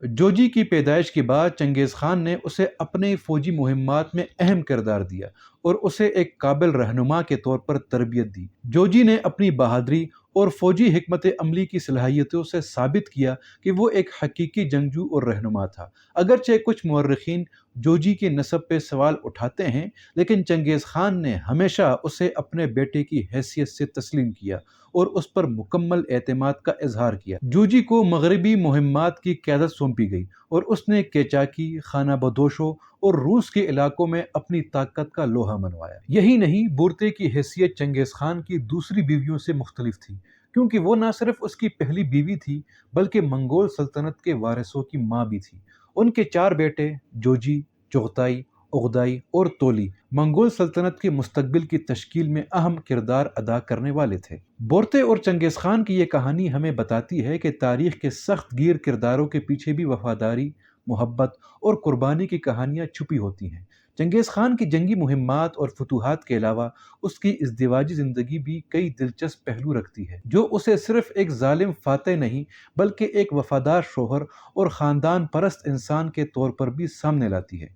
جوجی کی پیدائش کے بعد چنگیز خان نے اسے اپنے فوجی مہمات میں اہم کردار دیا اور اسے ایک قابل رہنما کے طور پر تربیت دی۔ جوجی نے اپنی بہادری اور فوجی حکمت عملی کی صلاحیتوں سے ثابت کیا کہ وہ ایک حقیقی جنگجو اور رہنما تھا۔ اگرچہ کچھ مورخین جوجی کی نسب پہ سوال اٹھاتے ہیں، لیکن چنگیز خان نے ہمیشہ اسے اپنے بیٹے کی حیثیت سے تسلیم کیا اور اس پر مکمل اعتماد کا اظہار کیا۔ جوجی کو مغربی مہمات کی قیادت سونپی گئی اور اس نے کیچاکی، خانہ بدوشو اور روس کے علاقوں میں اپنی طاقت کا لوہا منوایا۔ یہی نہیں، بورتے کی حیثیت چنگیز خان کی دوسری بیویوں سے مختلف تھی، کیونکہ وہ نہ صرف اس کی پہلی بیوی تھی بلکہ منگول سلطنت کے وارثوں کی ماں بھی تھی۔ ان کے 4 بیٹے جوجی، چغتائی، اغدائی اور تولی منگول سلطنت کے مستقبل کی تشکیل میں اہم کردار ادا کرنے والے تھے۔ بورتے اور چنگیز خان کی یہ کہانی ہمیں بتاتی ہے کہ تاریخ کے سخت گیر کرداروں کے پیچھے بھی وفاداری، محبت اور قربانی کی کہانیاں چھپی ہوتی ہیں۔ چنگیز خان کی جنگی مہمات اور فتوحات کے علاوہ اس کی ازدواجی زندگی بھی کئی دلچسپ پہلو رکھتی ہے، جو اسے صرف ایک ظالم فاتح نہیں بلکہ ایک وفادار شوہر اور خاندان پرست انسان کے طور پر بھی سامنے لاتی ہے۔